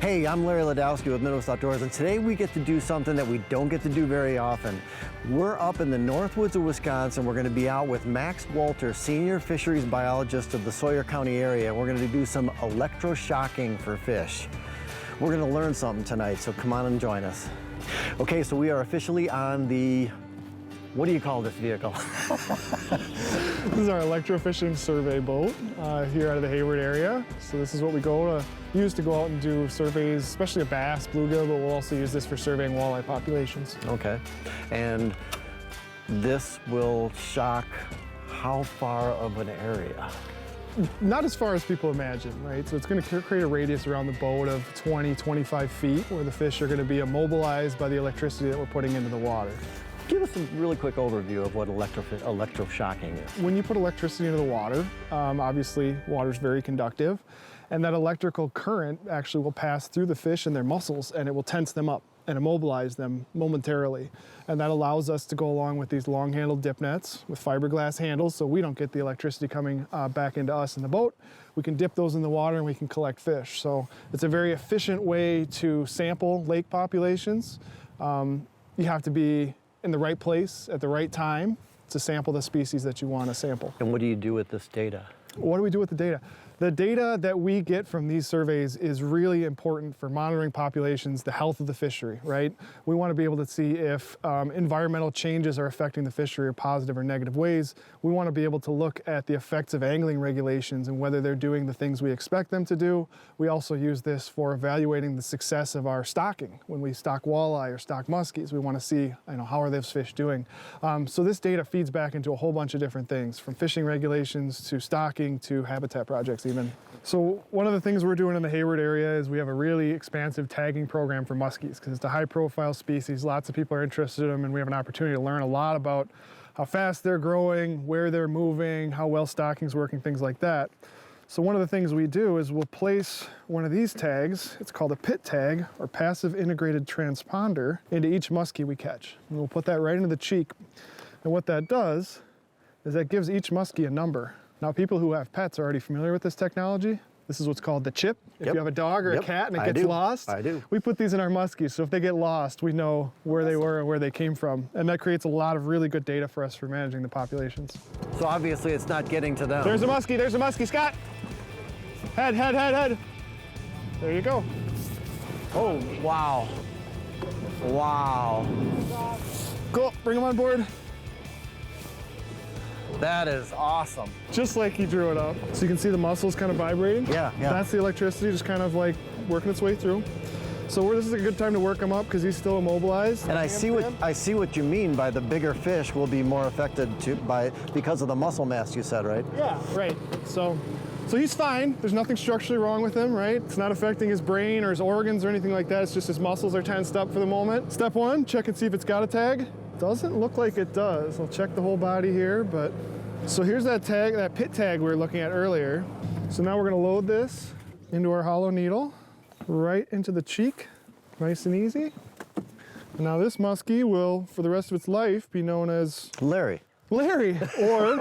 Hey, I'm Larry Ladowski with Midwest Outdoors, and today we get to do something that we don't get to do very often. We're up in the Northwoods of Wisconsin. We're going to be out with Max Walter, Senior Fisheries Biologist of the Sawyer County area. We're going to do some electro-shocking for fish. We're going to learn something tonight, so come on and join us. Okay, so we are officially on the, what do you call this vehicle? This is our electrofishing survey boat here out of the Hayward area. So this is what we use to go out and do surveys, especially of bass, bluegill, but we'll also use this for surveying walleye populations. Okay, and this will shock how far of an area? Not as far as people imagine, right? So it's going to create a radius around the boat of 20, 25 feet where the fish are going to be immobilized by the electricity that we're putting into the water. Give us a really quick overview of what electro-shocking is. When you put electricity into the water, obviously water's very conductive, and that electrical current actually will pass through the fish and their muscles, and it will tense them up and immobilize them momentarily. And that allows us to go along with these long-handled dip nets with fiberglass handles so we don't get the electricity coming back into us in the boat. We can dip those in the water and we can collect fish. So it's a very efficient way to sample lake populations. You have to be in the right place at the right time to sample the species that you want to sample. And what do you do with this data? What do we do with the data? The data that we get from these surveys is really important for monitoring populations, the health of the fishery, right? We want to be able to see if environmental changes are affecting the fishery in positive or negative ways. We want to be able to look at the effects of angling regulations and whether they're doing the things we expect them to do. We also use this for evaluating the success of our stocking. When we stock walleye or stock muskies, we want to see, how are those fish doing? So this data feeds back into a whole bunch of different things, from fishing regulations to stocking to habitat projects even. So one of the things we're doing in the Hayward area is we have a really expansive tagging program for muskies because it's a high profile species. Lots of people are interested in them, and we have an opportunity to learn a lot about how fast they're growing, where they're moving, how well stocking's working, things like that. So one of the things we do is we'll place one of these tags, it's called a PIT tag, or passive integrated transponder, into each muskie we catch. And we'll put that right into the cheek. And what that does is that gives each muskie a number. Now, people who have pets are already familiar with this technology. This is what's called the chip. If you have a dog or a cat and it gets lost, we put these in our muskies. So if they get lost, we know where they were and where they came from. And that creates a lot of really good data for us for managing the populations. So obviously it's not getting to them. There's a muskie, Scott. Head, head, head, head. There you go. Oh, wow. Wow. Cool, bring him on board. That is awesome. Just like he drew it up. So you can see the muscles kind of vibrating. Yeah. That's the electricity just kind of like working its way through. So this is a good time to work him up because he's still immobilized. And I see what you mean by the bigger fish will be more affected because of the muscle mass you said, right? Yeah, right. So he's fine. There's nothing structurally wrong with him, right? It's not affecting his brain or his organs or anything like that. It's just his muscles are tensed up for the moment. Step one, check and see if it's got a tag. Doesn't look like it does. I'll check the whole body here, but so here's that tag, that PIT tag we were looking at earlier. So now we're gonna load this into our hollow needle, right into the cheek, nice and easy. Now this muskie will, for the rest of its life, be known as Larry, or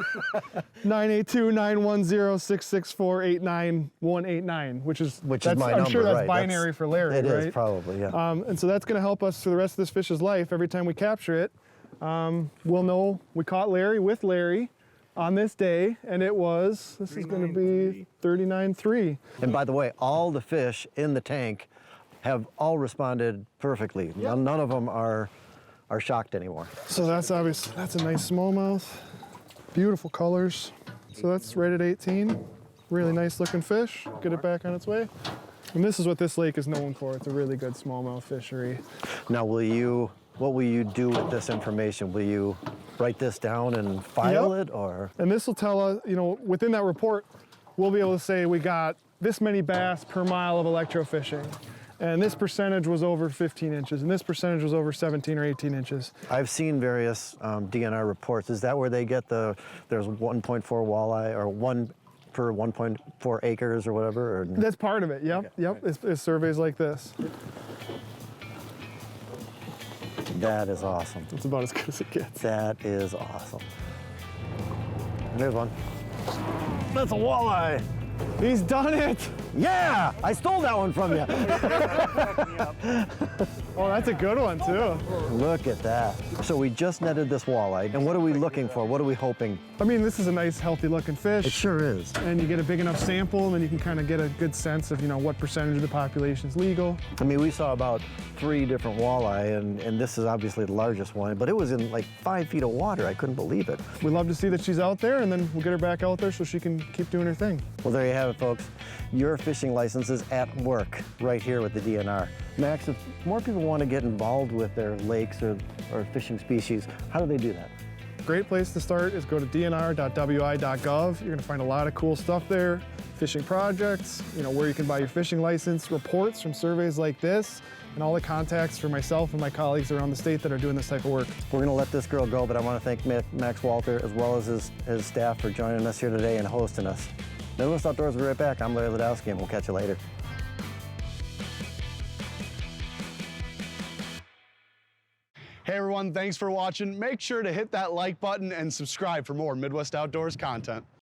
982-910-664-89189, which is my number. I'm sure that's binary for Larry, right? It is probably, yeah. And so that's going to help us for the rest of this fish's life. Every time we capture it, we'll know we caught Larry with Larry on this day, and it was, this is going to be 39.3. And by the way, all the fish in the tank have all responded perfectly. Yep. None of them are shocked anymore. So that's obvious. That's a nice smallmouth. Beautiful colors. So that's right at 18. Really nice looking fish. Get it back on its way. And this is what this lake is known for. It's a really good smallmouth fishery. Now, what will you do with this information? Will you write this down and file it, or? And this will tell us, within that report, we'll be able to say we got this many bass per mile of electrofishing. And this percentage was over 15 inches, and this percentage was over 17 or 18 inches. I've seen various DNR reports. Is that where they get there's 1.4 walleye, or 1 per 1.4 acres or whatever? Or? That's part of it, yep. Okay. Yep, it's surveys like this. That is awesome. It's about as good as it gets. That is awesome. There's one. That's a walleye. He's done it. Yeah, I stole that one from you. Oh, that's a good one too. Look at that. So we just netted this walleye, and what are we looking for? What are we hoping? I mean, this is a nice, healthy looking fish. It sure is. And you get a big enough sample, and then you can kind of get a good sense of, what percentage of the population is legal. I mean, we saw about 3 different walleye, and this is obviously the largest one, but it was in like 5 feet of water. I couldn't believe it. We love to see that she's out there, and then we'll get her back out there so she can keep doing her thing. Well, there you have it, folks. Your fishing license is at work right here with the DNR. Max, if more people want to get involved with their lakes or fishing species, how do they do that? Great place to start is go to dnr.wi.gov. You're going to find a lot of cool stuff there. Fishing projects, where you can buy your fishing license, reports from surveys like this, and all the contacts for myself and my colleagues around the state that are doing this type of work. We're going to let this girl go, but I want to thank Max Walter as well as his staff for joining us here today and hosting us. Midwest Outdoors will be right back. I'm Larry Ladowski, and we'll catch you later. Hey everyone, thanks for watching. Make sure to hit that like button and subscribe for more Midwest Outdoors content.